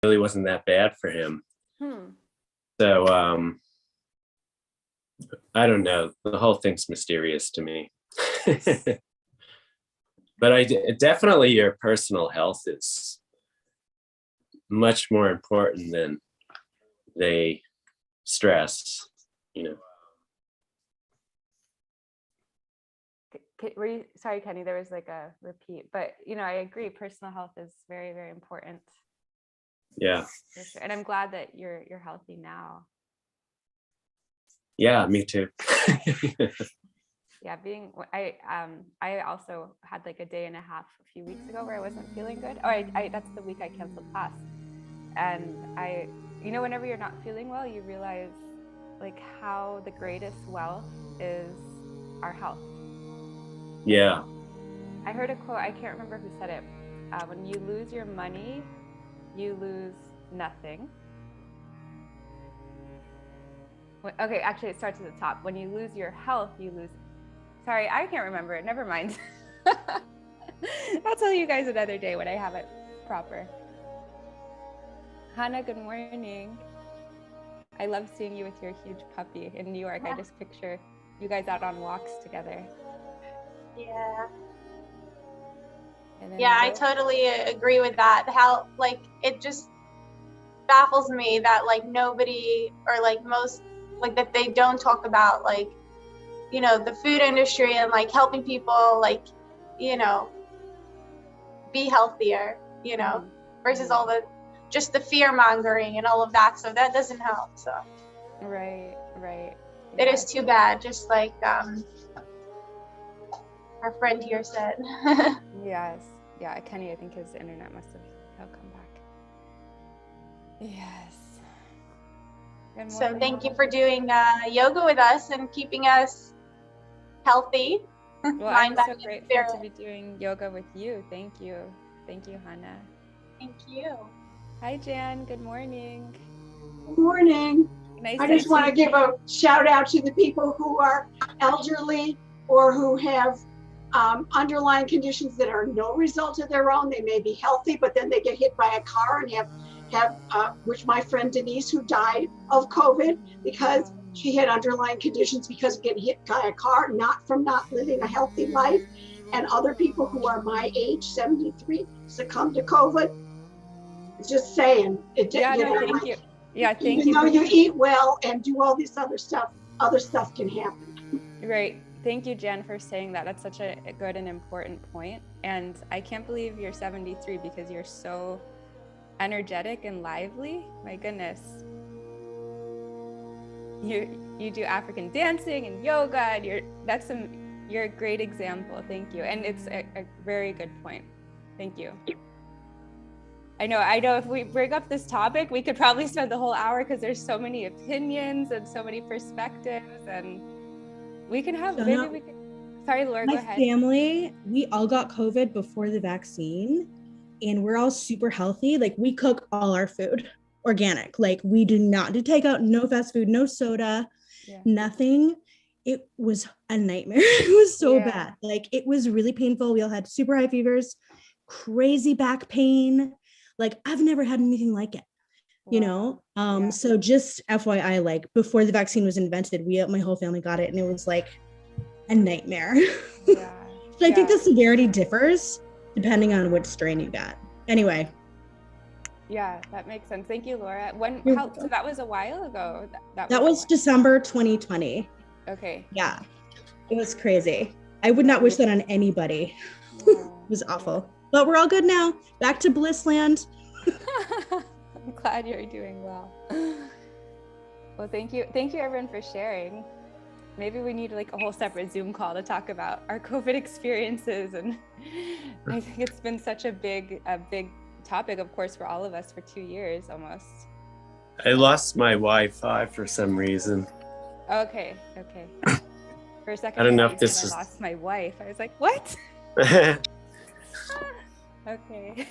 really wasn't that bad for him. So I don't know. The whole thing's mysterious to me. But definitely your personal health is much more important than they stress, you know. Were you, sorry, Kenny, there was like a repeat, but you know, I agree. Personal health is very, very important. Yeah. For sure. And I'm glad that you're healthy now. Yeah, me too. Yeah, I also had like a day and a half a few weeks ago where I wasn't feeling good. Oh, that's the week I canceled class. And you know, whenever you're not feeling well, you realize like how the greatest wealth is our health. Yeah. I heard a quote, I can't remember who said it. When you lose your money, you lose nothing. Okay, actually it starts at the top. When you lose your health, you lose, sorry, I can't remember it, never mind. I'll tell you guys another day when I have it proper. Hannah, good morning. I love seeing you with your huge puppy in New York. I just picture you guys out on walks together. Yeah. Yeah, I totally agree with that. How, like, it just baffles me that, like, nobody, or like most, like, that they don't talk about, like, you know, the food industry and like helping people, like, you know, be healthier, you know, versus all the, just the fear mongering and all of that. So that doesn't help. So. Right. Yeah. It is too bad. Just like, our friend here said. Yes. Yeah, Kenny, I think his internet must have come back. Yes. So thank you for doing yoga with us and keeping us healthy. Well, I'm so grateful to be doing yoga with you. Thank you. Thank you, Hannah. Thank you. Hi, Jan. Good morning. Good morning. Nice I just want to give a shout out to the people who are elderly or who have underlying conditions that are no result of their own. They may be healthy, but then they get hit by a car and have which my friend Denise, who died of COVID because she had underlying conditions because of getting hit by a car, not from not living a healthy life. And other people who are my age, 73, succumbed to COVID. Just saying. Thank you. Yeah, thank you. Even though you eat well and do all this other stuff can happen. Right. Thank you, Jen, for saying that. That's such a good and important point. And I can't believe you're 73 because you're so energetic and lively. My goodness. You do African dancing and yoga, and you're a great example. Thank you. And it's a very good point. Thank you. I know if we bring up this topic, we could probably spend the whole hour because there's so many opinions and so many perspectives, and we can have, sorry, Laura, go ahead. My family, we all got COVID before the vaccine, and we're all super healthy. Like, we cook all our food organic. Like, we do not do takeout, no fast food, no soda, nothing. It was a nightmare. It was so bad. Like, it was really painful. We all had super high fevers, crazy back pain. Like, I've never had anything like it, you know? So just FYI, like, before the vaccine was invented, my whole family got it, and it was like a nightmare. So I think the severity differs depending on which strain you got. Anyway. Yeah, that makes sense. Thank you, Laura. So that was a while ago. That was December 2020. Okay. Yeah, it was crazy. I would not wish that on anybody. It was awful. But we're all good now. Back to Blissland. I'm glad you're doing well. Well, thank you. Thank you, everyone, for sharing. Maybe we need like a whole separate Zoom call to talk about our COVID experiences. And I think it's been such a big topic, of course, for all of us for 2 years almost. I lost my Wi-Fi for some reason. Okay. For a second, I don't know if this I is... lost my wife. I was like, what? Okay.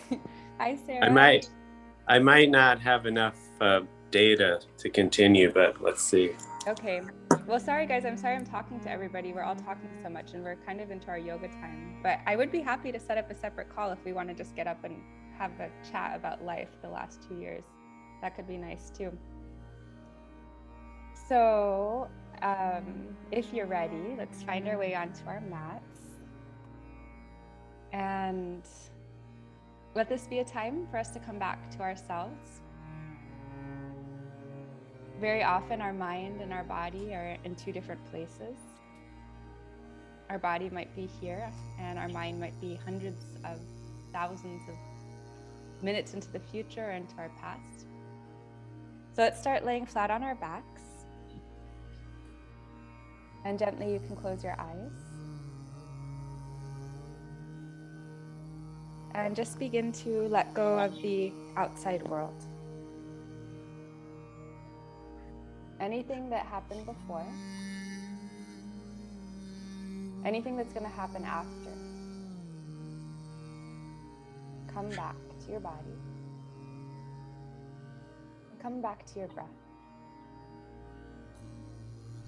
Hi, Sarah. I might not have enough data to continue, but let's see. Okay. Well, sorry, guys. I'm sorry I'm talking to everybody. We're all talking so much, and we're kind of into our yoga time. But I would be happy to set up a separate call if we want to just get up and have a chat about life the last 2 years. That could be nice too. So if you're ready, let's find our way onto our mats. And let this be a time for us to come back to ourselves. Very often our mind and our body are in two different places. Our body might be here and our mind might be hundreds of thousands of minutes into the future or into our past. So let's start laying flat on our backs. And gently you can close your eyes. And just begin to let go of the outside world. Anything that happened before, anything that's going to happen after, come back to your body. And come back to your breath.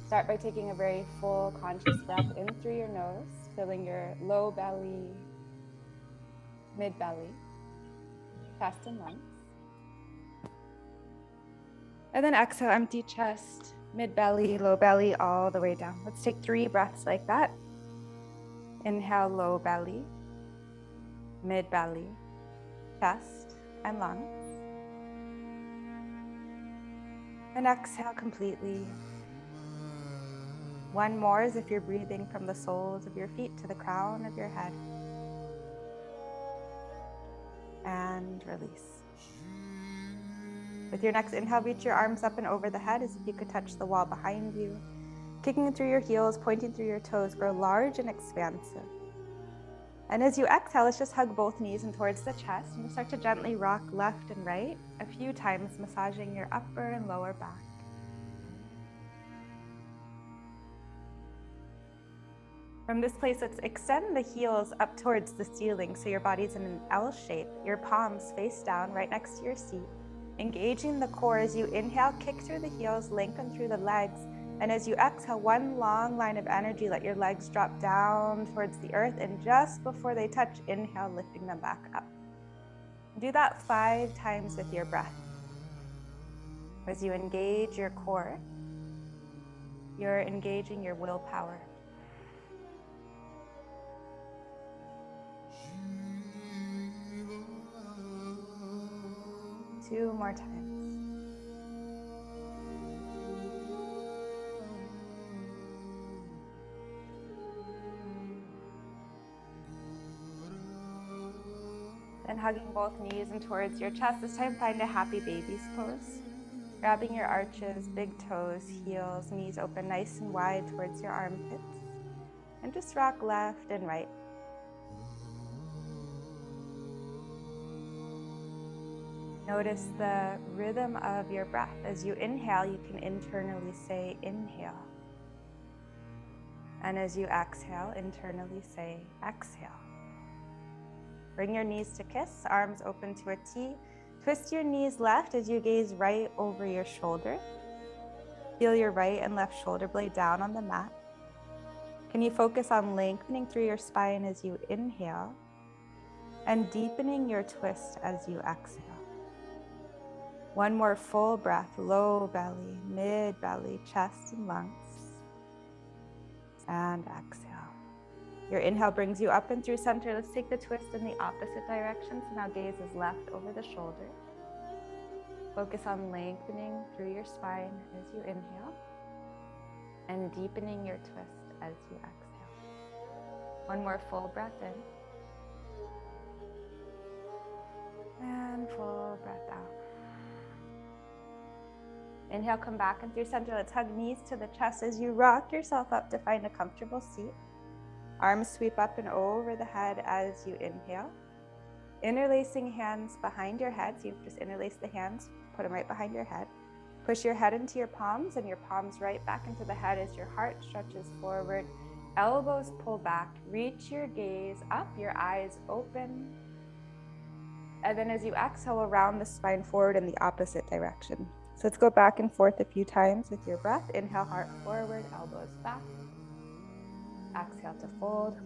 Start by taking a very full conscious breath in through your nose, filling your low belly, mid belly, chest and lungs. And then exhale, empty chest, mid belly, low belly, all the way down. Let's take 3 breaths like that. Inhale, low belly, mid belly, chest and lungs. And exhale completely. One more as if you're breathing from the soles of your feet to the crown of your head. And release. With your next inhale, reach your arms up and over the head as if you could touch the wall behind you. Kicking through your heels, pointing through your toes, grow large and expansive. And as you exhale, let's just hug both knees in towards the chest and start to gently rock left and right a few times, massaging your upper and lower back. From this place, let's extend the heels up towards the ceiling so your body's in an L shape, your palms face down right next to your seat. Engaging the core as you inhale, kick through the heels, lengthen through the legs. And as you exhale, one long line of energy, let your legs drop down towards the earth. And just before they touch, inhale, lifting them back up. Do that 5 times with your breath. As you engage your core, you're engaging your willpower. Two more times. Then hugging both knees and towards your chest. This time find a happy baby's pose. Grabbing your arches, big toes, heels, knees open nice and wide towards your armpits. And just rock left and right. Notice the rhythm of your breath. As you inhale, you can internally say inhale. And as you exhale, internally say exhale. Bring your knees to kiss, arms open to a T. Twist your knees left as you gaze right over your shoulder. Feel your right and left shoulder blade down on the mat. Can you focus on lengthening through your spine as you inhale and deepening your twist as you exhale? One more full breath, low belly, mid belly, chest and lungs. And exhale. Your inhale brings you up and through center. Let's take the twist in the opposite direction. So now gaze is left over the shoulder. Focus on lengthening through your spine as you inhale and deepening your twist as you exhale. One more full breath in. And full breath out. Inhale, come back and through center. Let's hug knees to the chest as you rock yourself up to find a comfortable seat. Arms sweep up and over the head as you inhale. Interlacing hands behind your head. So you just interlace the hands, put them right behind your head. Push your head into your palms and your palms right back into the head as your heart stretches forward. Elbows pull back. Reach your gaze up, your eyes open. And then as you exhale, round the spine forward in the opposite direction. So let's go back and forth a few times with your breath. Inhale, heart forward, elbows back. Exhale to fold.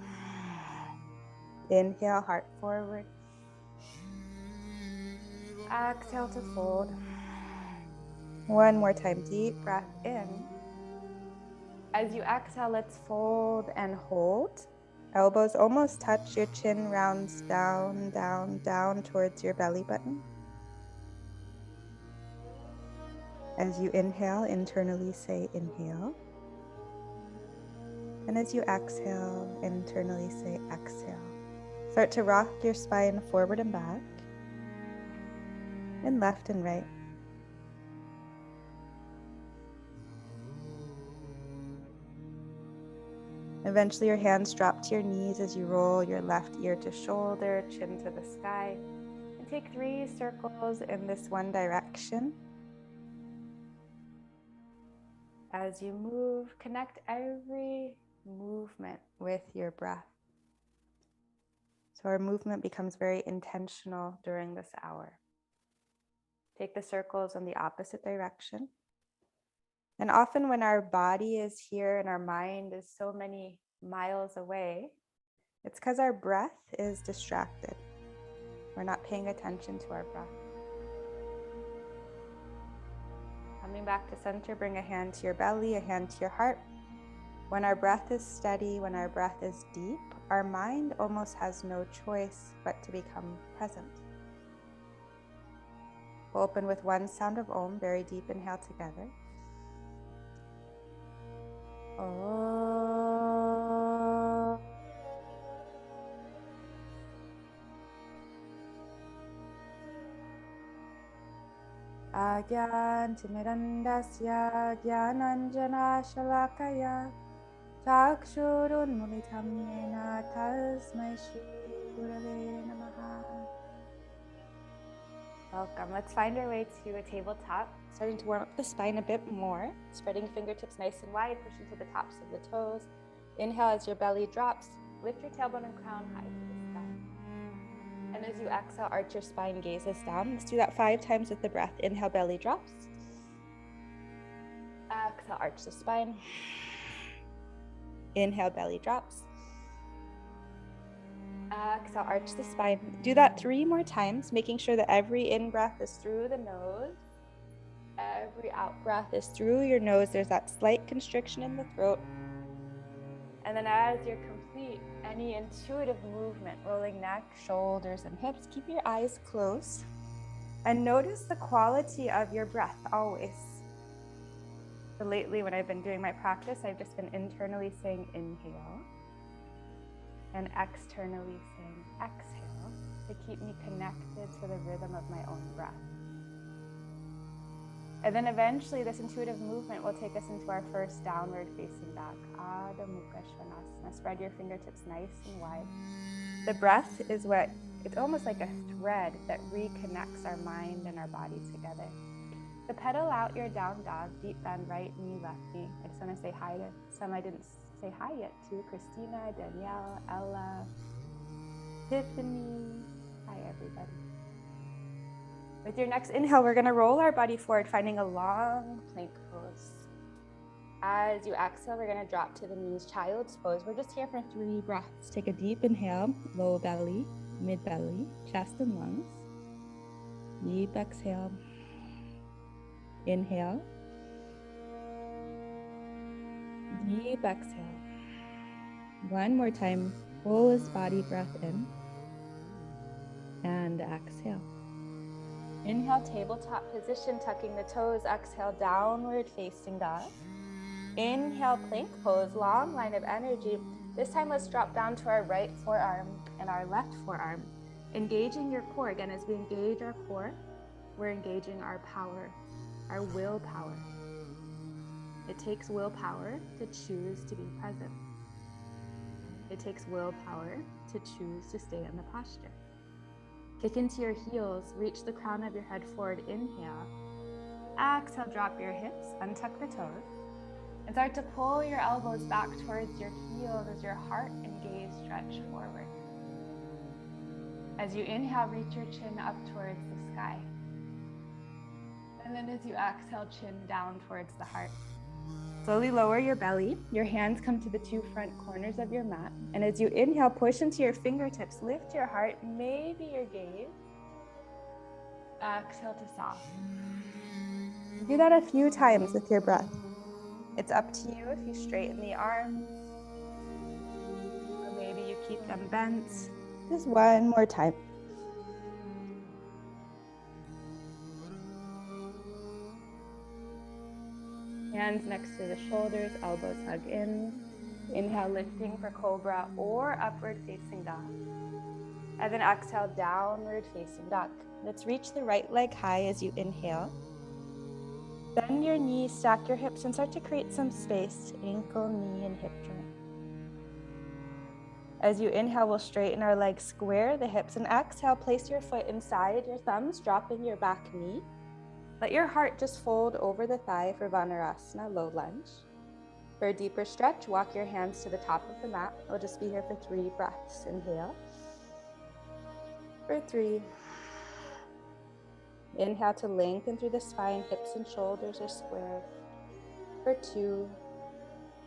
Inhale, heart forward. Exhale to fold. One more time, deep breath in. As you exhale, let's fold and hold. Elbows almost touch, your chin rounds down, down, down towards your belly button. As you inhale, internally say inhale. And as you exhale, internally say exhale. Start to rock your spine forward and back, and left and right. Eventually your hands drop to your knees as you roll your left ear to shoulder, chin to the sky, and take 3 circles in this one direction. As you move, connect every movement with your breath. So our movement becomes very intentional during this hour. Take the circles in the opposite direction. And often when our body is here and our mind is so many miles away, it's because our breath is distracted. We're not paying attention to our breath. Coming back to center, bring a hand to your belly, a hand to your heart. When our breath is steady, when our breath is deep, our mind almost has no choice but to become present. We'll open with one sound of Om, very deep inhale together. Om. Agyantimirandasya Gyananjana Shalakaya Chakshurunmulitam Yena Tasmai Shri Gurave Namaha. Welcome. Let's find our way to a tabletop. Starting to warm up the spine a bit more. Spreading fingertips nice and wide, pushing to the tops of the toes. Inhale as your belly drops. Lift your tailbone and crown high to the sky. And as you exhale, arch your spine, gazes down. Let's do that 5 times with the breath. Inhale, belly drops. Exhale, arch the spine. Inhale, belly drops. Exhale, arch the spine. Do that 3 more times, making sure that every in-breath is through the nose. Every out-breath is through your nose. There's that slight constriction in the throat. And then as you're complete, any intuitive movement, rolling neck, shoulders, and hips, keep your eyes closed. And notice the quality of your breath always. So lately, when I've been doing my practice, I've just been internally saying inhale and externally saying exhale to keep me connected to the rhythm of my own breath. And then eventually this intuitive movement will take us into our first downward facing dog, Adho Mukha Svanasana. Spread your fingertips nice and wide. The breath is it's almost like a thread that reconnects our mind and our body together. So pedal out your down dog, deep bend, right knee, left knee. I just want to say hi to some I didn't say hi yet to. Christina, Danielle, Ella, Tiffany. Hi, everybody. With your next inhale, we're going to roll our body forward, finding a long plank pose. As you exhale, we're going to drop to the knees, child's pose. We're just here for 3 breaths. Take a deep inhale, low belly, mid belly, chest and lungs. Deep exhale. Inhale. Deep exhale. One more time, fullest body breath in. And exhale. Inhale, tabletop position, tucking the toes. Exhale, downward facing dog. Inhale, plank pose, long line of energy. This time, let's drop down to our right forearm and our left forearm. Engaging your core. Again, as we engage our core, we're engaging our power, our willpower. It takes willpower to choose to be present. It takes willpower to choose to stay in the posture. Kick into your heels, reach the crown of your head forward, inhale. Exhale, drop your hips, untuck the toes, and start to pull your elbows back towards your heels as your heart and gaze stretch forward. As you inhale, reach your chin up towards the sky. And then as you exhale, chin down towards the heart. Slowly lower your belly. Your hands come to the 2 front corners of your mat. And as you inhale, push into your fingertips. Lift your heart, maybe your gaze. Exhale to soften. Do that a few times with your breath. It's up to you if you straighten the arms, or maybe you keep them bent. Just one more time. Hands next to the shoulders, elbows hug in. Inhale, lifting for cobra or upward facing dog. And then exhale, downward facing dog. Let's reach the right leg high as you inhale. Bend your knees, stack your hips, and start to create some space, ankle, knee, and hip joint. As you inhale, we'll straighten our legs, square the hips, and exhale, place your foot inside your thumbs, dropping your back knee. Let your heart just fold over the thigh for Vanarasana, low lunge. For a deeper stretch, walk your hands to the top of the mat. We'll just be here for 3 breaths. Inhale. For 3. Inhale to lengthen through the spine, hips and shoulders are squared. For 2.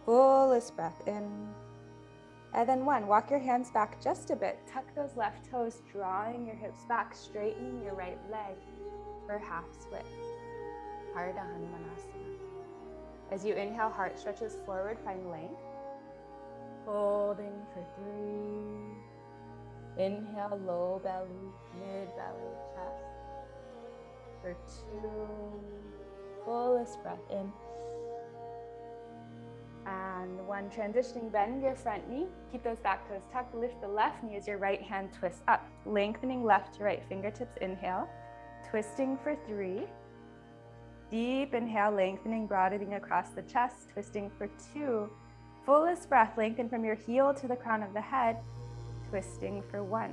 Fullest breath in. And then 1, walk your hands back just a bit. Tuck those left toes, drawing your hips back, straightening your right leg for half split. Ardha Hanumanasana. As you inhale, heart stretches forward, find length. Holding for 3. Inhale, low belly, mid belly, chest. For 2. Fullest breath in. And 1, transitioning, bend your front knee. Keep those back toes tucked. Lift the left knee as your right hand twists up. Lengthening left to right fingertips, inhale. Twisting for 3. Deep inhale, lengthening, broadening across the chest. Twisting for 2. Fullest breath, lengthen from your heel to the crown of the head. Twisting for 1.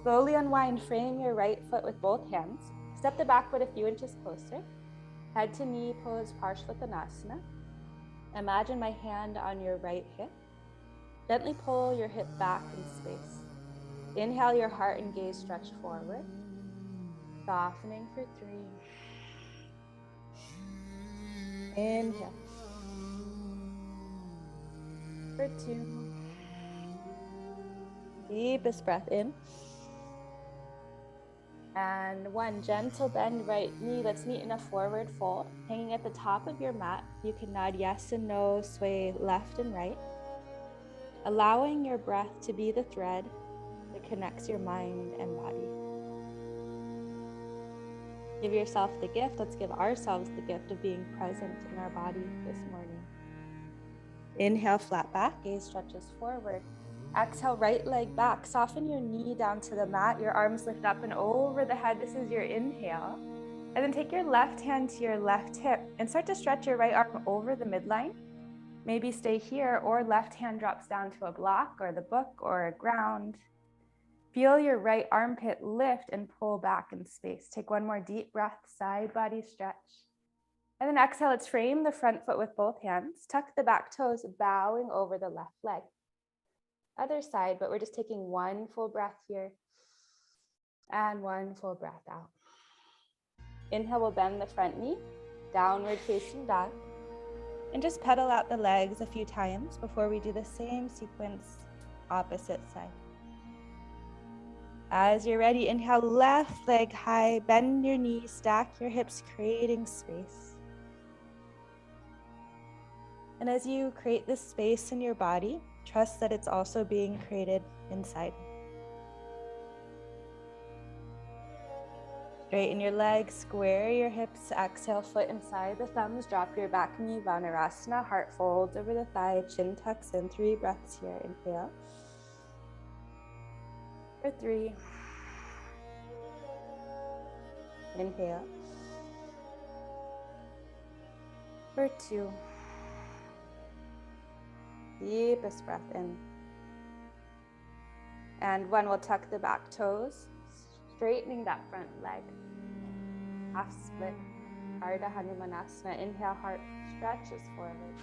Slowly unwind, frame your right foot with both hands. Step the back foot a few inches closer. Head to knee pose, Parshvattanasana. Imagine my hand on your right hip. Gently pull your hip back in space. Inhale, your heart and gaze stretch forward. Softening for 3. Inhale. For 2. Deepest breath in. And 1, gentle bend right knee. Let's meet in a forward fold. Hanging at the top of your mat, you can nod yes and no, sway left and right. Allowing your breath to be the thread that connects your mind and body. Give yourself the gift. Let's give ourselves the gift of being present in our body this morning. Inhale, flat back, gaze stretches forward. Exhale, right leg back. Soften your knee down to the mat. Your arms lift up and over the head. This is your inhale. And then take your left hand to your left hip and start to stretch your right arm over the midline. Maybe stay here, or left hand drops down to a block or the book or a ground. Feel your right armpit lift and pull back in space. Take 1 more deep breath, side body stretch. And then exhale, let's frame the front foot with both hands. Tuck the back toes, bowing over the left leg. Other side, but we're just taking 1 full breath here and 1 full breath out. Inhale, we'll bend the front knee, downward facing dog, and just pedal out the legs a few times before we do the same sequence, opposite side. As you're ready, inhale, left leg high, bend your knees, stack your hips, creating space. And as you create this space in your body, trust that it's also being created inside. Straighten your legs, square your hips, exhale, foot inside the thumbs, drop your back knee, Vanarasana, heart folds over the thigh, chin tucks in. 3 breaths here, inhale. For 3. Inhale. For 2. Deepest breath in. And 1, we'll tuck the back toes, straightening that front leg. Half split, Ardha Hanumanasana. Inhale, heart stretches forward.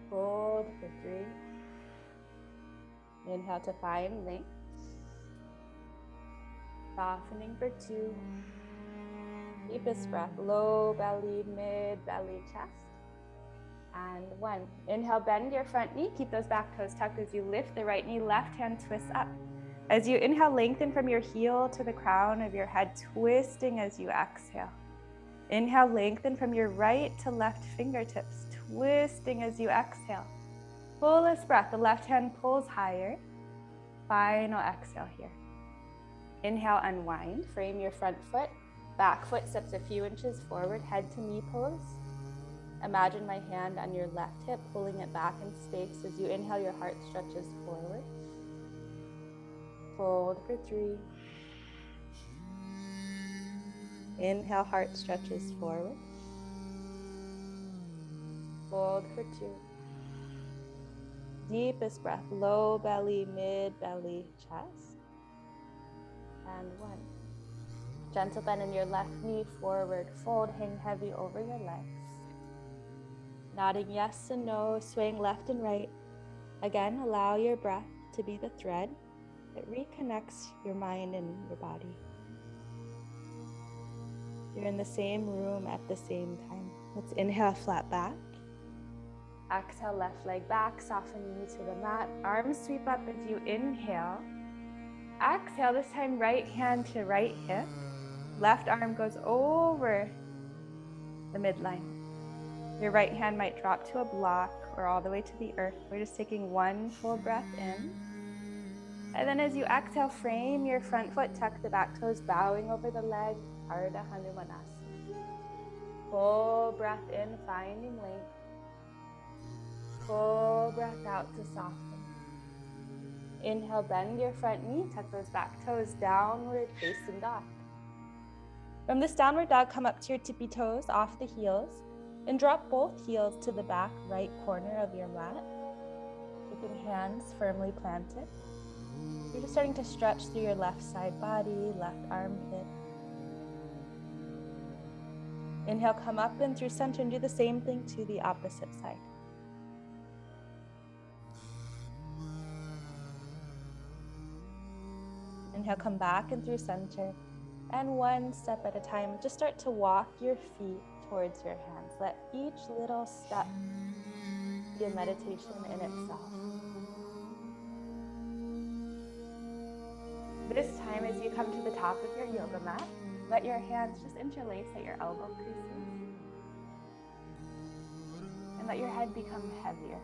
Hold for 3. Inhale to find length. Softening for 2. Deepest breath, low belly, mid belly, chest. And 1. Inhale, bend your front knee. Keep those back toes tucked as you lift the right knee, left hand twists up. As you inhale, lengthen from your heel to the crown of your head, twisting as you exhale. Inhale, lengthen from your right to left fingertips, twisting as you exhale. Fullest breath, the left hand pulls higher. Final exhale here. Inhale, unwind, frame your front foot. Back foot steps a few inches forward, head to knee pose. Imagine my hand on your left hip, pulling it back in space. As you inhale, your heart stretches forward. Fold for 3. Inhale, heart stretches forward. Fold for 2. Deepest breath, low belly, mid belly, chest. And 1. Gentle bend in your left knee forward, fold, hang heavy over your legs. Nodding yes and no, swaying left and right. Again, allow your breath to be the thread that reconnects your mind and your body. You're in the same room at the same time. Let's inhale, flat back. Exhale, left leg back, soften knee to the mat. Arms sweep up as you inhale. Exhale, this time right hand to right hip. Left arm goes over the midline. Your right hand might drop to a block or all the way to the earth. We're just taking 1 full breath in. And then as you exhale, frame your front foot, tuck the back toes, bowing over the leg, Ardha Hanumanasana. Full breath in, finding length. Full breath out to soften. Inhale, bend your front knee, tuck those back toes, downward facing dog. From this downward dog, come up to your tippy toes, off the heels, and drop both heels to the back right corner of your mat, keeping hands firmly planted. You're just starting to stretch through your left side body, left armpit. Inhale, come up and through center and do the same thing to the opposite side. Inhale, come back and through center. And 1 step at a time, just start to walk your feet towards your hands. Let each little step be a meditation in itself. This time, as you come to the top of your yoga mat, let your hands just interlace at your elbow creases. And let your head become heavier.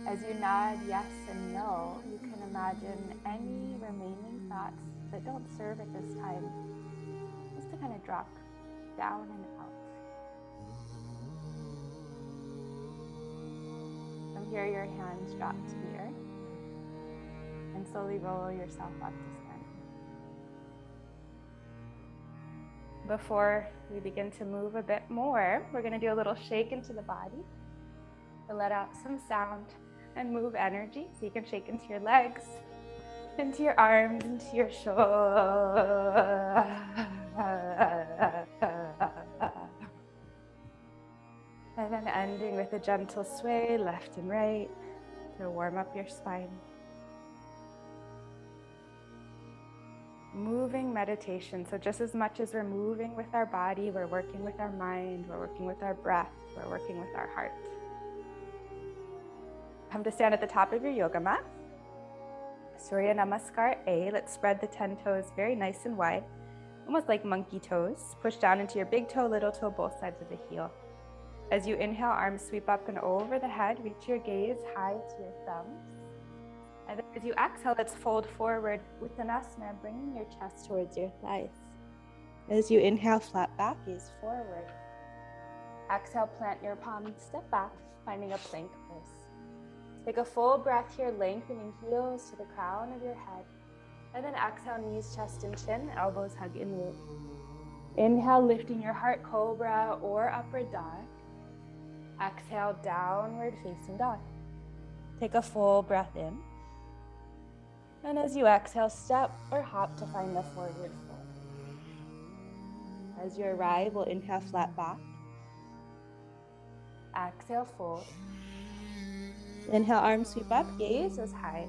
As you nod yes and no, you can imagine any remaining thoughts that don't serve at this time, just to kind of drop down and out. From here, your hands drop to the earth, and slowly roll yourself up to stand. Before we begin to move a bit more, we're going to do a little shake into the body to let out some sound and move energy. So you can shake into your legs, into your arms, into your shoulders. And then ending with a gentle sway left and right to warm up your spine. Moving meditation. So just as much as we're moving with our body, we're working with our mind, we're working with our breath, we're working with our heart. Come to stand at the top of your yoga mat. Surya Namaskar A. Let's spread the 10 toes very nice and wide, almost like monkey toes. Push down into your big toe, little toe, both sides of the heel. As you inhale, arms sweep up and over the head. Reach your gaze high to your thumbs. And then as you exhale, let's fold forward with Uttanasana, bringing your chest towards your thighs. As you inhale, flat back, gaze forward. Exhale, plant your palms, step back, finding a plank pose. Take a full breath here, lengthening heels to the crown of your head. And then exhale, knees, chest, and chin, elbows hug inward. Inhale, lifting your heart, cobra or upward dog. Exhale, downward facing dog. Take a full breath in. And as you exhale, step or hop to find the forward fold. As you arrive, we'll inhale, flat back. Exhale, fold. Inhale, arms sweep up, gaze is high.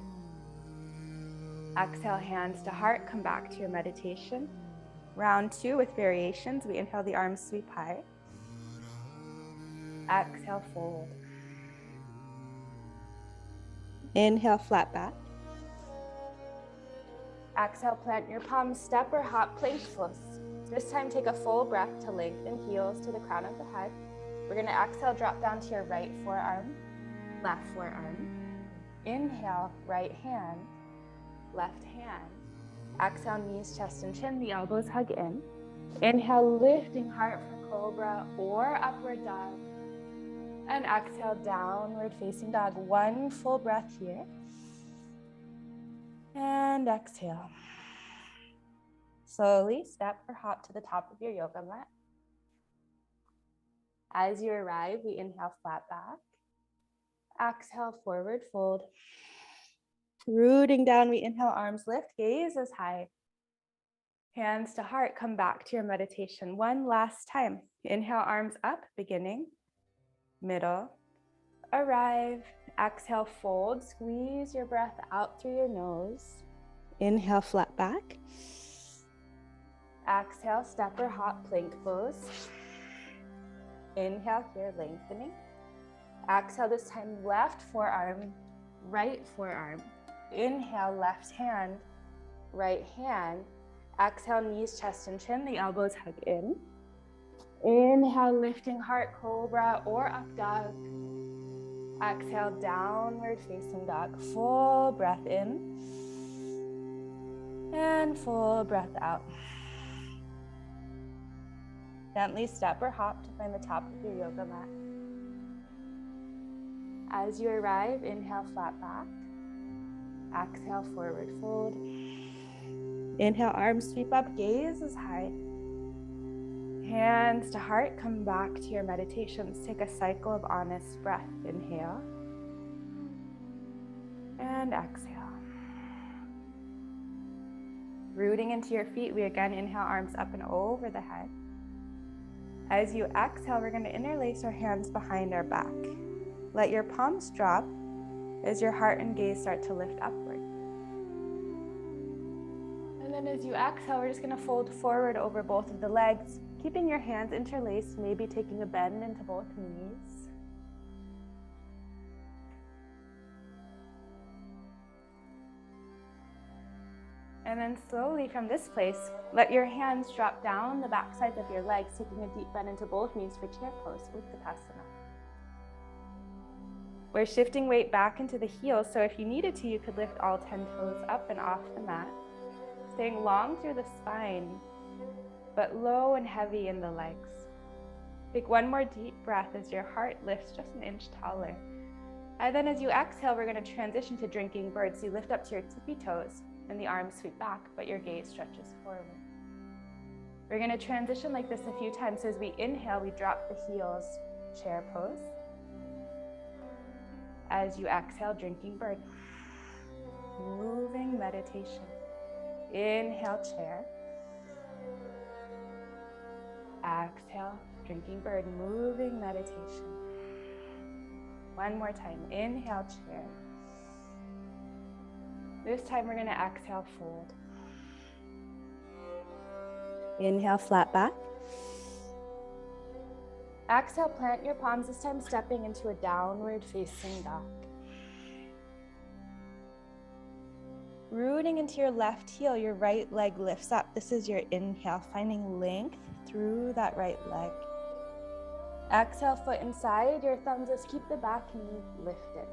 Exhale, hands to heart, come back to your meditation. Round 2 with variations. We inhale, the arms sweep high. Exhale, fold. Inhale, flat back. Exhale, plant your palms, step or hop, plank pose. This time, take a full breath to lengthen heels to the crown of the head. We're gonna exhale, drop down to your right forearm, left forearm. Inhale, right hand, left hand. Exhale, knees, chest, and chin, the elbows hug in. Inhale, lifting heart for cobra or upward dog. And exhale, downward facing dog. One full breath here. And exhale. Slowly step or hop to the top of your yoga mat. As you arrive, we inhale, flat back. Exhale, forward fold. Rooting down, we inhale, arms lift, gaze as high. Hands to heart, come back to your meditation. One last time. Inhale, arms up, beginning, middle, arrive. Exhale, fold, squeeze your breath out through your nose. Inhale, flat back. Exhale, step or hop, plank pose. Inhale here, lengthening. Exhale, this time left forearm, right forearm. Inhale, left hand, right hand. Exhale, knees, chest, and chin, the elbows hug in. Inhale, lifting heart, cobra or up dog. Exhale, downward facing dog. Full breath in. And full breath out. Gently step or hop to find the top of your yoga mat. As you arrive, inhale, flat back. Exhale, forward fold. Inhale, arms sweep up, gaze is high. Hands to heart, come back to your meditations. Take a cycle of honest breath. Inhale. And exhale. Rooting into your feet, we again inhale, arms up and over the head. As you exhale, we're going to interlace our hands behind our back. Let your palms drop as your heart and gaze start to lift upward. And then as you exhale, we're just going to fold forward over both of the legs, keeping your hands interlaced, maybe taking a bend into both knees. And then slowly from this place, let your hands drop down the back sides of your legs, taking a deep bend into both knees for chair pose, Utkatasana. We're shifting weight back into the heels, so if you needed to, you could lift all 10 toes up and off the mat, staying long through the spine, but low and heavy in the legs. Take one more deep breath as your heart lifts just an inch taller. And then as you exhale, we're going to transition to drinking bird. So you lift up to your tippy toes and the arms sweep back, but your gaze stretches forward. We're going to transition like this a few times. So as we inhale, we drop the heels, chair pose. As you exhale, drinking bird. Moving meditation. Inhale, chair. Exhale, drinking bird, moving meditation. One more time. Inhale, chair. This time we're going to exhale, fold. Inhale, flat back. Exhale, plant your palms, this time stepping into a downward facing dog. Rooting into your left heel, your right leg lifts up. This is your inhale, finding length through that right leg. Exhale, foot inside, your thumbs just keep the back knee lifted.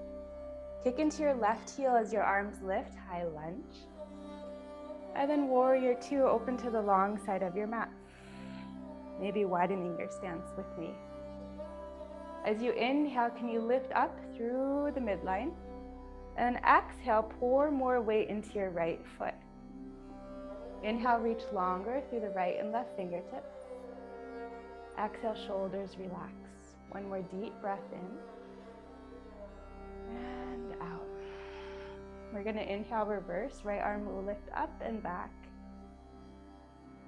Kick into your left heel as your arms lift, high lunge. And then warrior two, open to the long side of your mat. Maybe widening your stance with me. As you inhale, can you lift up through the midline? And exhale, pour more weight into your right foot. Inhale, reach longer through the right and left fingertips. Exhale, shoulders relax. One more deep breath in. And out. We're going to inhale, reverse. Right arm will lift up and back.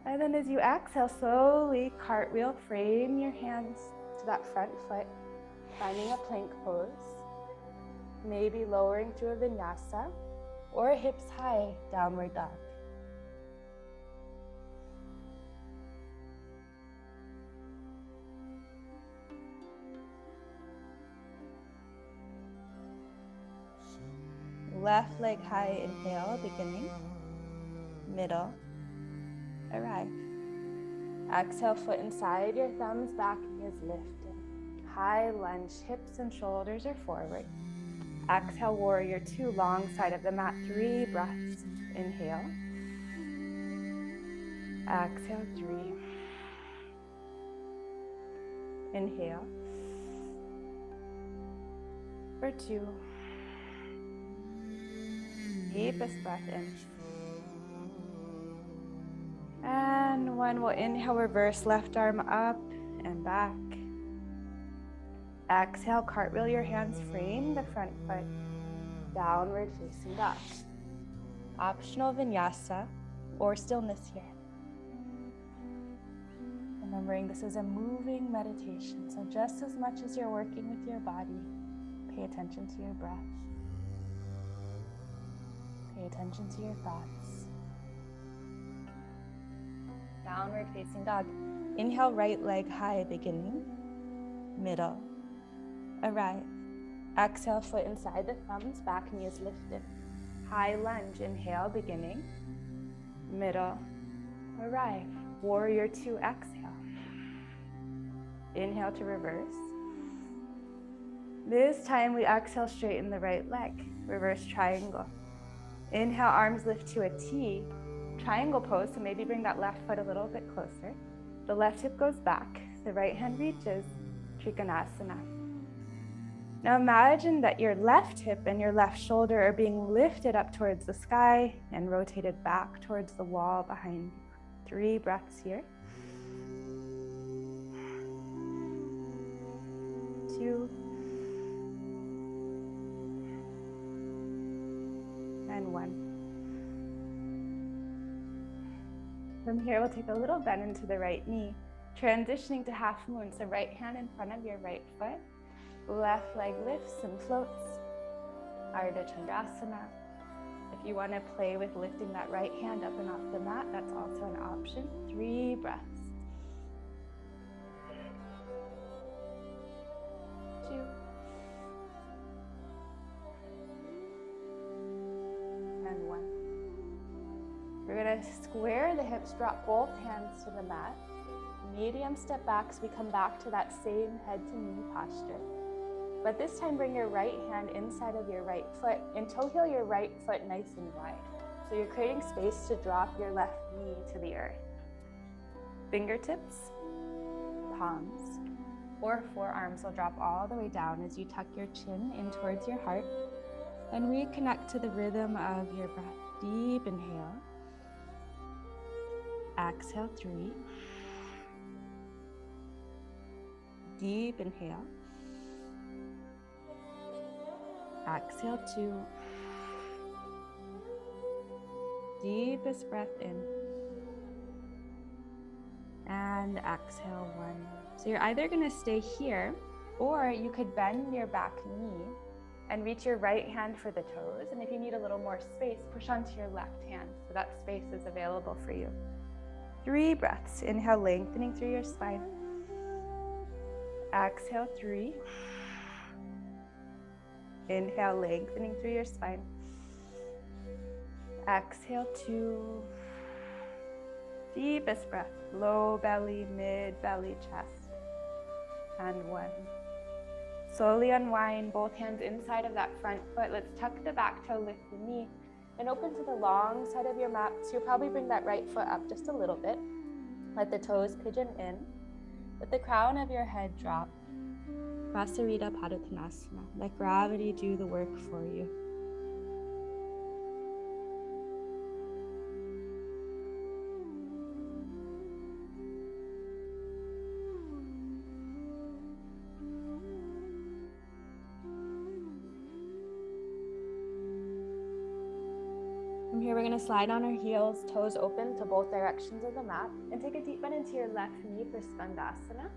And then as you exhale, slowly cartwheel, frame your hands to that front foot, finding a plank pose. Maybe lowering through a vinyasa or hips high, downward dog. . Left leg high, inhale, beginning. middle, arrive. Exhale, foot inside, your thumbs back, knees lifted. High lunge, hips and shoulders are forward. Exhale, warrior two, long side of the mat, 3 breaths. Inhale. Exhale, 3. Inhale. For 2. Deepest breath in. And 1, we'll inhale, reverse left arm up and back. Exhale, cartwheel your hands, frame the front foot, downward facing dog. Optional vinyasa or stillness here. Remembering this is a moving meditation, so just as much as you're working with your body, pay attention to your breath. Pay attention to your thoughts. Downward facing dog. Inhale, right leg high, beginning, middle, arrive. Exhale, foot inside the thumbs, back knees lifted. High lunge, inhale, beginning, middle, arrive. Warrior two, exhale. Inhale to reverse. This time we exhale, straighten the right leg, reverse triangle. Inhale, arms lift to a T, triangle pose, so maybe bring that left foot a little bit closer. The left hip goes back, the right hand reaches, Trikonasana. Now imagine that your left hip and your left shoulder are being lifted up towards the sky and rotated back towards the wall behind you. 3 breaths here. 2. And 1. From here, we'll take a little bend into the right knee, transitioning to half moon, so right hand in front of your right foot, left leg lifts and floats, Ardha Chandrasana. If you want to play with lifting that right hand up and off the mat, that's also an option. 3 breaths. 2. And 1. We're going to square the hips, drop both hands to the mat. Medium step back, so we come back to that same head to knee posture. But this time bring your right hand inside of your right foot and toe heel your right foot nice and wide. So you're creating space to drop your left knee to the earth. Fingertips, palms, or forearms will drop all the way down as you tuck your chin in towards your heart and reconnect to the rhythm of your breath. Deep inhale. Exhale, 3. Deep inhale. Exhale, 2. Deepest breath in. And exhale, 1. So you're either going to stay here, or you could bend your back knee and reach your right hand for the toes. And if you need a little more space, push onto your left hand so that space is available for you. 3 breaths. Inhale, lengthening through your spine. Exhale, 3. Inhale, lengthening through your spine. Exhale, 2. Deepest breath, low belly, mid belly, chest. And 1. Slowly unwind, both hands inside of that front foot. Let's tuck the back toe, lift the knee, and open to the long side of your mat. So you'll probably bring that right foot up just a little bit. Let the toes pigeon in. Let the crown of your head drop. Prasarita Padottanasana. Let gravity do the work for you. From here, we're going to slide on our heels, toes open to both directions of the mat, and take a deep bend into your left knee for Skandasana.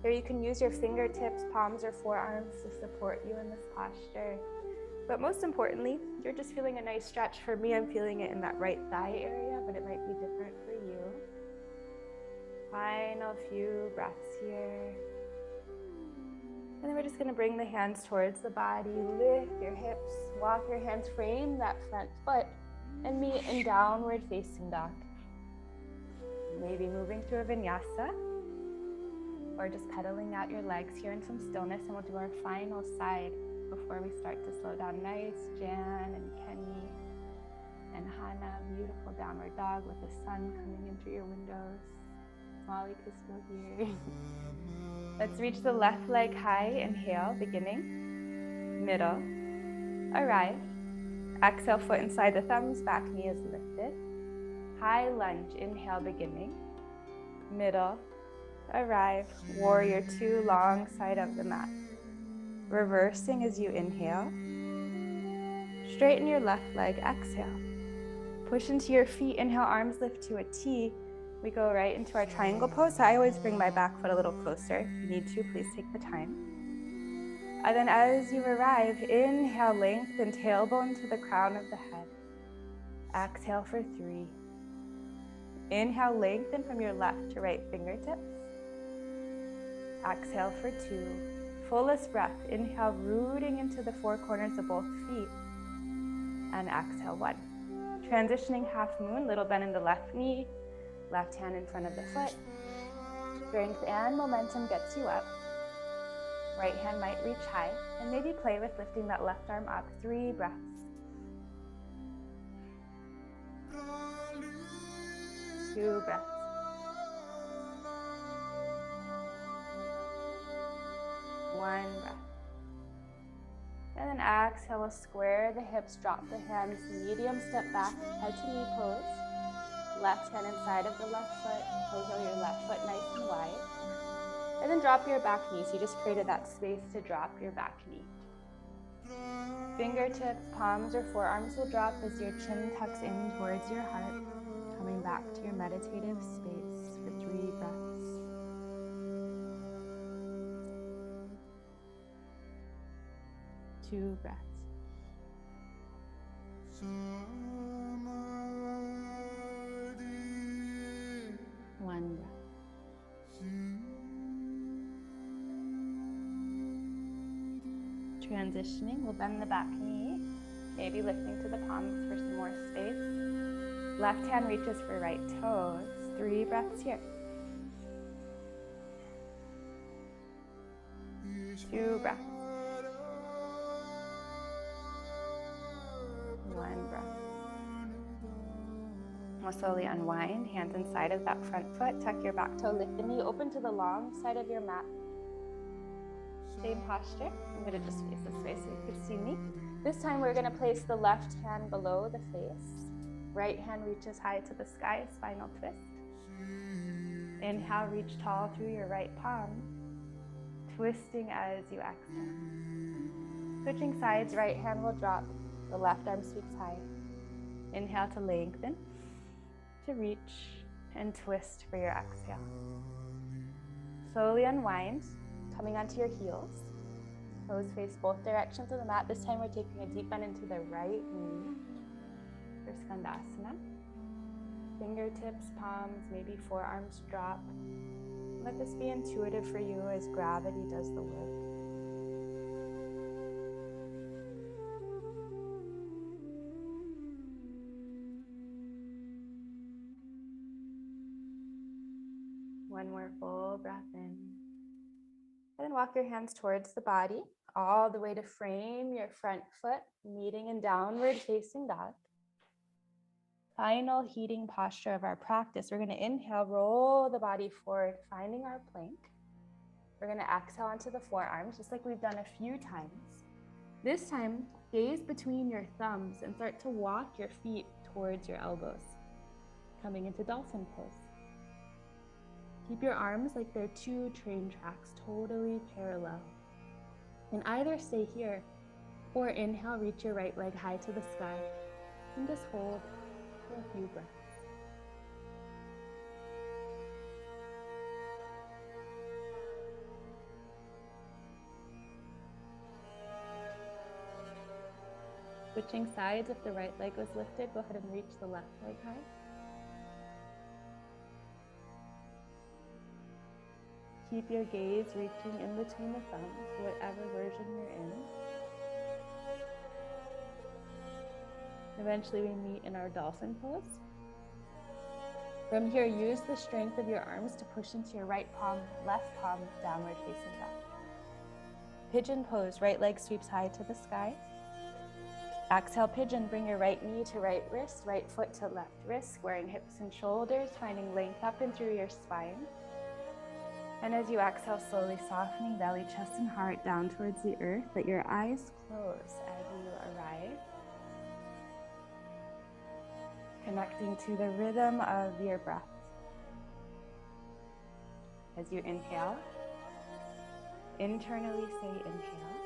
Here you can use your fingertips, palms, or forearms to support you in this posture. But most importantly, you're just feeling a nice stretch. For me, I'm feeling it in that right thigh area, but it might be different for you. Final few breaths here. And then we're just going to bring the hands towards the body, lift your hips, walk your hands, frame that front foot, and meet in downward facing dog. Maybe moving through a vinyasa or just pedaling out your legs here in some stillness, and we'll do our final side before we start to slow down. Nice, Jan and Kenny and Hannah, beautiful downward dog with the sun coming in through your windows. Molly is still here. Let's reach the left leg high, inhale, beginning, middle, arrive. Exhale, foot inside the thumbs, back knee is lifted. High lunge, inhale, beginning, middle, arrive. Warrior two, long side of the mat. Reversing as you inhale. Straighten your left leg, exhale. Push into your feet, inhale, arms lift to a T. We go right into our triangle pose. So I always bring my back foot a little closer. If you need to, please take the time. And then as you arrive, inhale, lengthen tailbone to the crown of the head. Exhale for 3. Inhale, lengthen from your left to right fingertips. Exhale for 2. Fullest breath. Inhale, rooting into the four corners of both feet. And exhale, 1. Transitioning half moon, little bend in the left knee, left hand in front of the foot. Strength and momentum gets you up. Right hand might reach high, and maybe play with lifting that left arm up. 3 breaths. 2 breaths. 1 breath. And then exhale, we'll square the hips, drop the hands, medium step back, head to knee pose. Left hand inside of the left foot, pose your left foot nice and wide. And then drop your back knee. So you just created that space to drop your back knee. Fingertips, palms, or forearms will drop as your chin tucks in towards your heart, coming back to your meditative space for 3 breaths. 2 breaths. 1 breath. Transitioning, we'll bend the back knee, maybe lifting to the palms for some more space. Left hand reaches for right toes. 3 breaths here. 2 breaths. 1 breath. We'll slowly unwind, hands inside of that front foot, tuck your back toe, lift the knee, open to the long side of your mat. Same posture. I'm going to just face this way so you can see me. This time we're going to place the left hand below the face. Right hand reaches high to the sky, spinal twist. Inhale, reach tall through your right palm, twisting as you exhale. Switching sides, right hand will drop, the left arm sweeps high. Inhale to lengthen, to reach, and twist for your exhale. Slowly unwind, coming onto your heels. Toes face both directions of the mat. This time we're taking a deep bend into the right knee for Skandasana. Fingertips, palms, maybe forearms drop. Let this be intuitive for you as gravity does the work. One more full breath in. And then walk your hands towards the body, all the way to frame your front foot, meeting in downward facing dog. Final heating posture of our practice. We're going to inhale, roll the body forward, finding our plank. We're going to exhale onto the forearms, just like we've done a few times. This time, gaze between your thumbs and start to walk your feet towards your elbows, coming into dolphin pose. Keep your arms like they're 2 train tracks, totally parallel. And either stay here or inhale, reach your right leg high to the sky and just hold for a few breaths. Switching sides, if the right leg was lifted, go ahead and reach the left leg high. Keep your gaze reaching in between the thumbs, whatever version you're in. Eventually we meet in our dolphin pose. From here, use the strength of your arms to push into your right palm, left palm, downward facing dog. Pigeon pose, right leg sweeps high to the sky. Exhale, pigeon, bring your right knee to right wrist, right foot to left wrist, squaring hips and shoulders, finding length up and through your spine. And as you exhale, slowly softening belly, chest, and heart down towards the earth, let your eyes close as you arrive. Connecting to the rhythm of your breath. As you inhale, internally say inhale.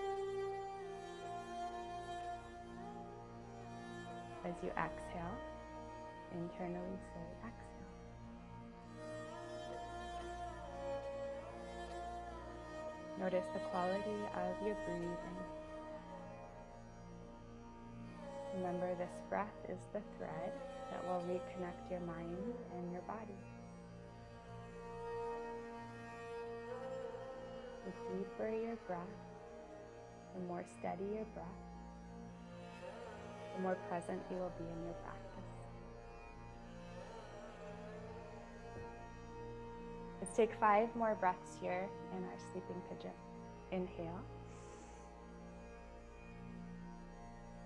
As you exhale, internally say exhale. Notice the quality of your breathing. Remember, this breath is the thread that will reconnect your mind and your body. The deeper your breath, the more steady your breath, the more present you will be in your practice. Let's take 5 more breaths here in our sleeping pigeon. Inhale.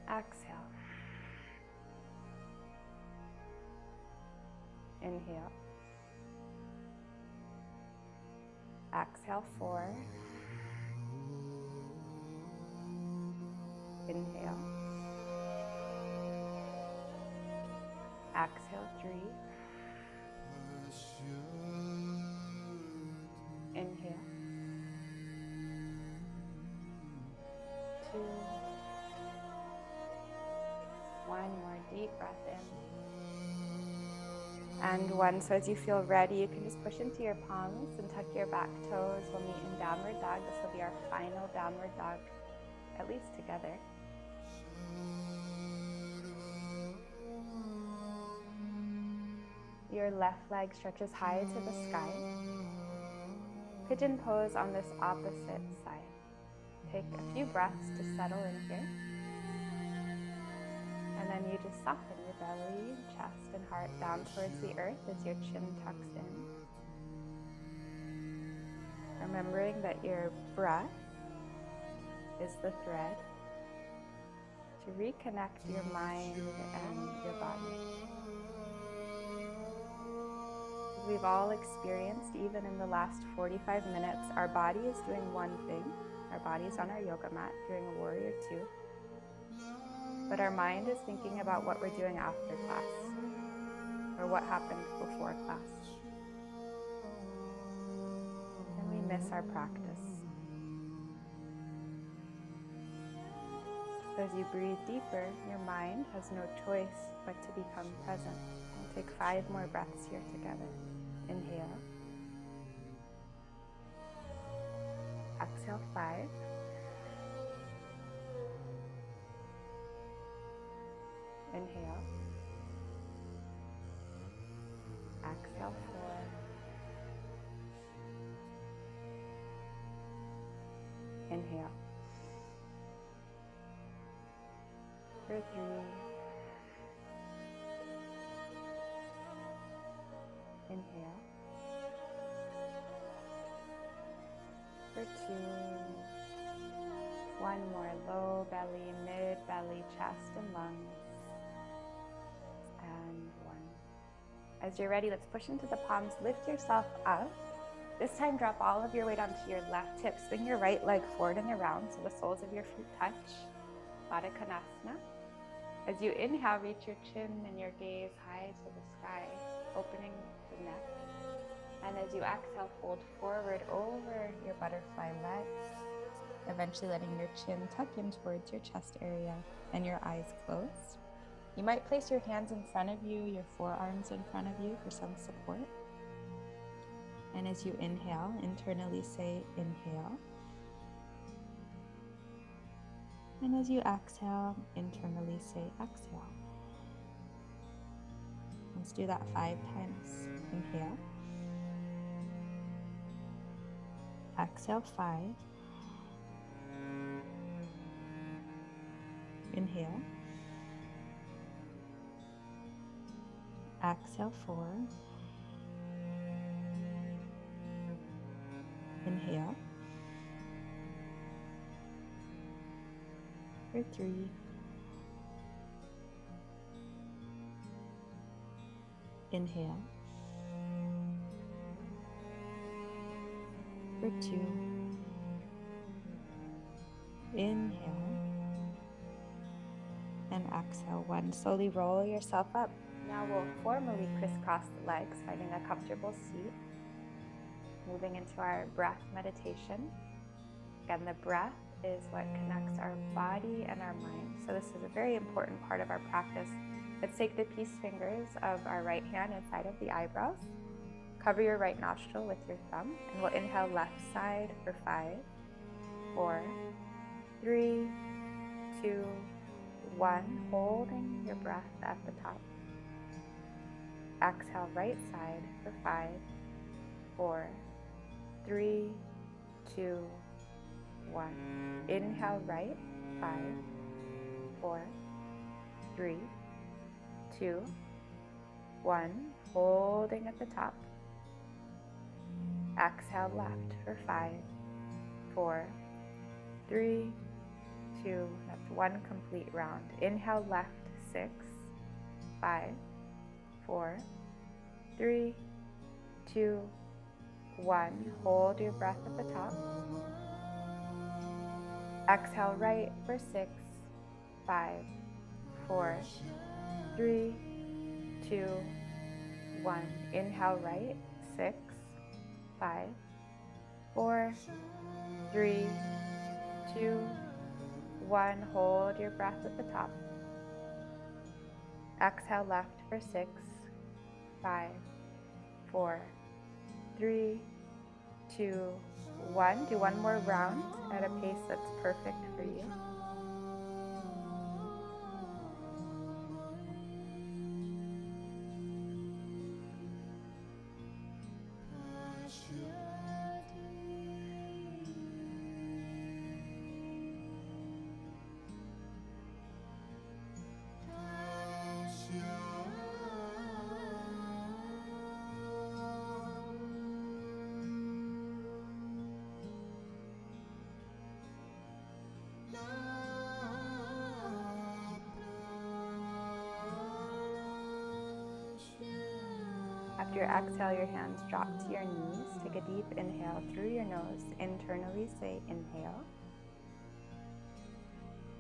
Exhale. Inhale. Exhale, 4. Inhale. Exhale, 3. Inhale. 2. 1 more deep breath in. And 1. So as you feel ready, you can just push into your palms and tuck your back toes. We'll meet in downward dog. This will be our final downward dog, at least together. Your left leg stretches high to the sky. Pigeon pose on this opposite side. Take a few breaths to settle in here. And then you just soften your belly, chest, and heart down towards the earth as your chin tucks in. Remembering that your breath is the thread to reconnect your mind and your body. We've all experienced, even in the last 45 minutes, our body is doing one thing. Our body's on our yoga mat doing a warrior 2. But our mind is thinking about what we're doing after class, or what happened before class. And we miss our practice. So as you breathe deeper, your mind has no choice but to become present. We'll take 5 more breaths here together. Inhale. Exhale, 5. Inhale. Exhale, 4. Inhale. For 3. Inhale. For 2. 1 more, low belly, mid belly, chest, and lungs. And 1. As you're ready, let's push into the palms. Lift yourself up. This time, drop all of your weight onto your left hip. Swing your right leg forward and around so the soles of your feet touch. Baddha Konasana. As you inhale, reach your chin and your gaze high to the sky, opening the neck. And as you exhale, fold forward over your butterfly legs, eventually letting your chin tuck in towards your chest area and your eyes closed. You might place your hands in front of you, your forearms in front of you for some support. And as you inhale, internally say inhale. And as you exhale, internally say exhale. Let's do that 5 times. Inhale. Exhale, 5. Inhale. Exhale 4. Inhale. For 3. Inhale. For 2. Inhale. And exhale 1. Slowly roll yourself up. Now we'll formally crisscross the legs, finding a comfortable seat. Moving into our breath meditation. Again, the breath is what connects our body and our mind. So this is a very important part of our practice. Let's take the peace fingers of our right hand inside of the eyebrows. Cover your right nostril with your thumb, and we'll inhale left side for 5, 4, 3, 2, 1. Holding your breath at the top. Exhale right side for 5, 4, 3, 2, 1. Inhale right, 5, 4, 3, 2, 1. Holding at the top. Exhale left for 5, 4, 3, 2. That's 1 complete round. Inhale left, 6, 5, 4, 3, 2, 1. Hold your breath at the top. Exhale right for 6, 5, 4, 3, 2, 1. Inhale right, 6, 5, 4, 3, 2, 1. Hold your breath at the top. Exhale left for 6, 5, 4, 3, 2, 1. Do one more round at a pace that's perfect for you. After you exhale, your hands drop to your knees. Take a deep inhale through your nose. Internally say inhale.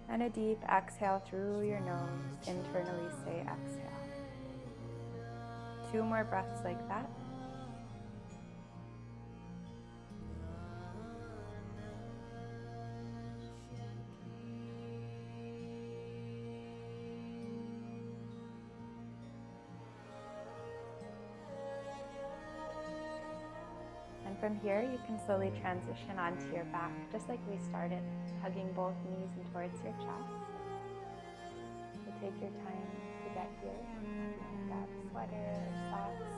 And a deep exhale through your nose. Internally say exhale. 2 more breaths like that. And from here, you can slowly transition onto your back, just like we started, hugging both knees in towards your chest. So take your time to get here. Grab a sweater, socks.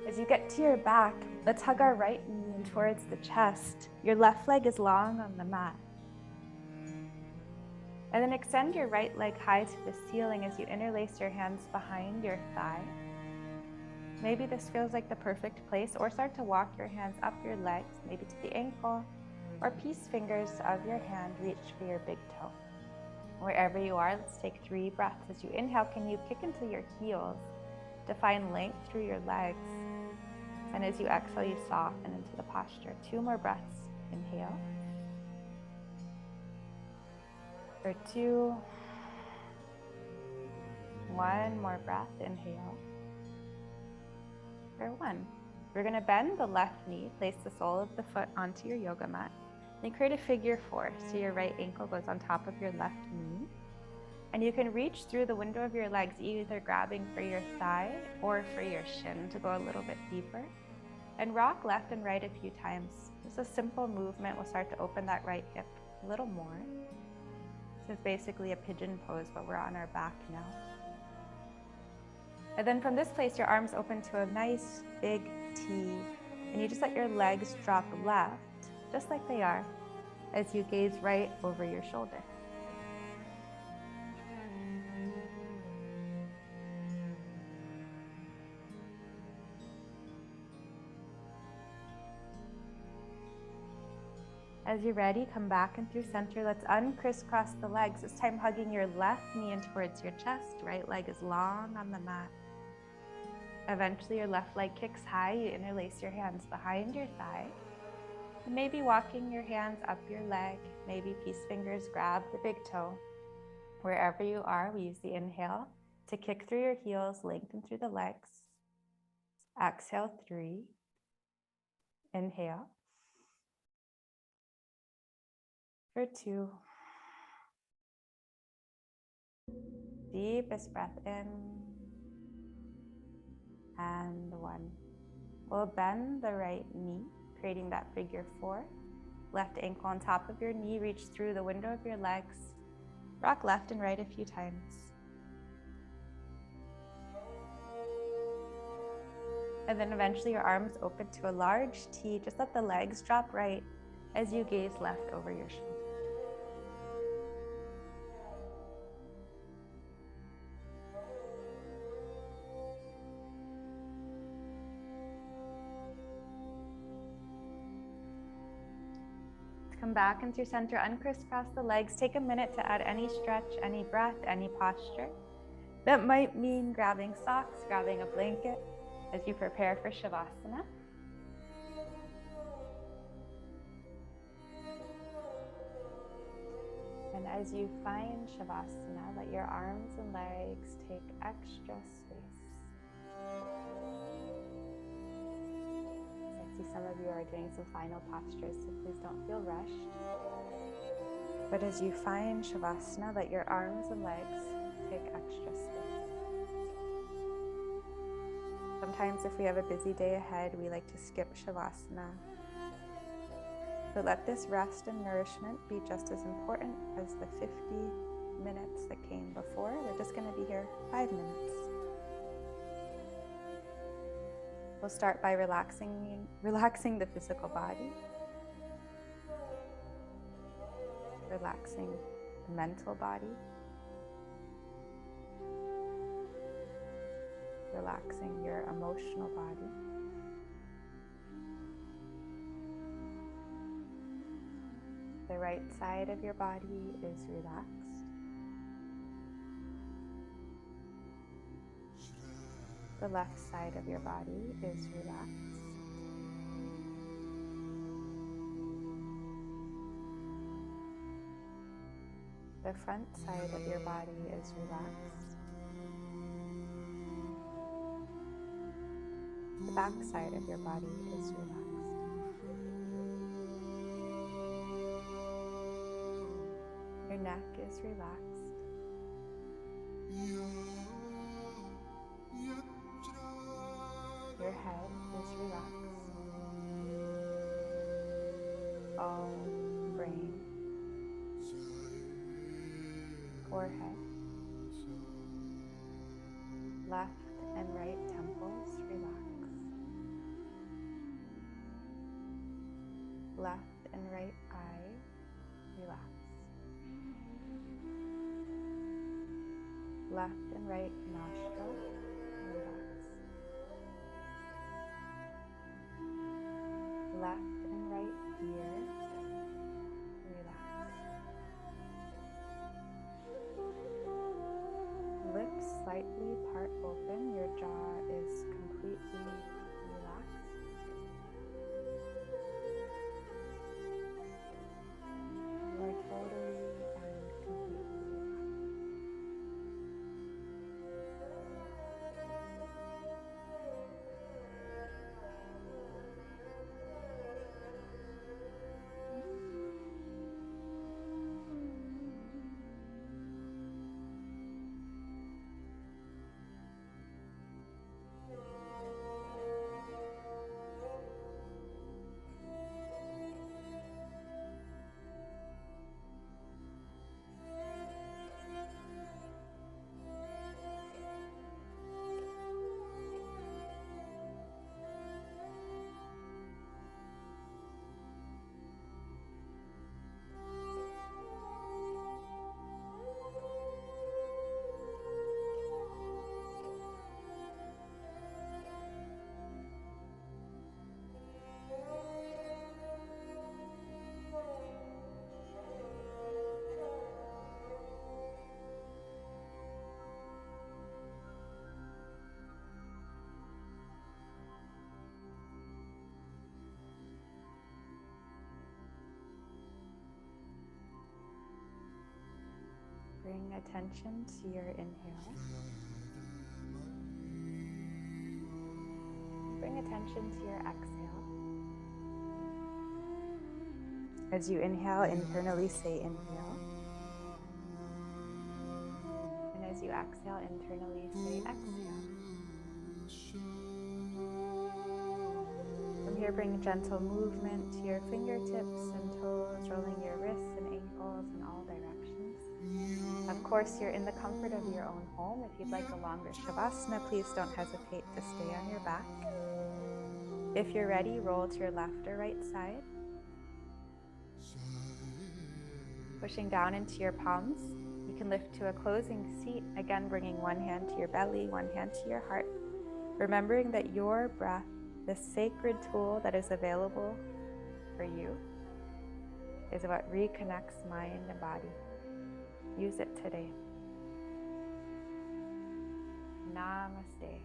As you get to your back, let's hug our right knee in towards the chest. Your left leg is long on the mat. And then extend your right leg high to the ceiling as you interlace your hands behind your thigh. Maybe this feels like the perfect place, or start to walk your hands up your legs, maybe to the ankle, or peace fingers of your hand reach for your big toe. Wherever you are, let's take 3 breaths. As you inhale, can you kick into your heels to find length through your legs? And as you exhale, you soften into the posture. 2 more breaths. Inhale. For 2. 1 more breath. Inhale. For 1. We're going to bend the left knee, place the sole of the foot onto your yoga mat, and create a figure 4. So your right ankle goes on top of your left knee. And you can reach through the window of your legs, either grabbing for your thigh or for your shin to go a little bit deeper. And rock left and right a few times. Just a simple movement will start to open that right hip a little more. So it's basically a pigeon pose, but we're on our back now. And then from this place, your arms open to a nice big T. And you just let your legs drop left, just like they are, as you gaze right over your shoulder. As you're ready, come back and through center. Let's uncrisscross the legs. This time hugging your left knee in towards your chest. Right leg is long on the mat. Eventually your left leg kicks high. You interlace your hands behind your thigh. And maybe walking your hands up your leg. Maybe peace fingers grab the big toe. Wherever you are, we use the inhale to kick through your heels, lengthen through the legs. Exhale, 3. Inhale. For 2. Deepest breath in. And 1. We'll bend the right knee, creating that figure 4. Left ankle on top of your knee, reach through the window of your legs. Rock left and right a few times. And then eventually your arms open to a large T. Just let the legs drop right as you gaze left over your shoulder. Come back into center, uncrisscross the legs. Take a minute to add any stretch, any breath, any posture. That might mean grabbing socks, grabbing a blanket as you prepare for Shavasana. And as you find Shavasana, let your arms and legs take extra space. I see some of you are doing some final postures, so please don't feel rushed. But as you find Shavasana, let your arms and legs take extra space. Sometimes if we have a busy day ahead, we like to skip Shavasana. But let this rest and nourishment be just as important as the 50 minutes that came before. We're just going to be here 5 minutes. We'll start by relaxing the physical body, relaxing the mental body, relaxing your emotional body. The right side of your body is relaxed. The left side of your body is relaxed. The front side of your body is relaxed. The back side of your body is relaxed. Your neck is relaxed. Your head is relaxed. All brain, forehead, left and right temples relax. Left and right eye relax. Left and right nostril relax. Left and right ear relax. Lips slightly part open, your jaw is completely relaxed. You are totally and completely relaxed. attention to your inhale. Bring attention to your exhale. As you inhale, internally say inhale. And as you exhale, internally say exhale. From here, bring gentle movement to your fingertips and toes, rolling your wrists and ankles in all directions. Of course, you're in the comfort of your own home. If you'd like a longer Shavasana, please don't hesitate to stay on your back. If you're ready, roll to your left or right side. Pushing down into your palms, you can lift to a closing seat, again bringing one hand to your belly, one hand to your heart, remembering that your breath, the sacred tool that is available for you, is what reconnects mind and body. Use it today. Namaste.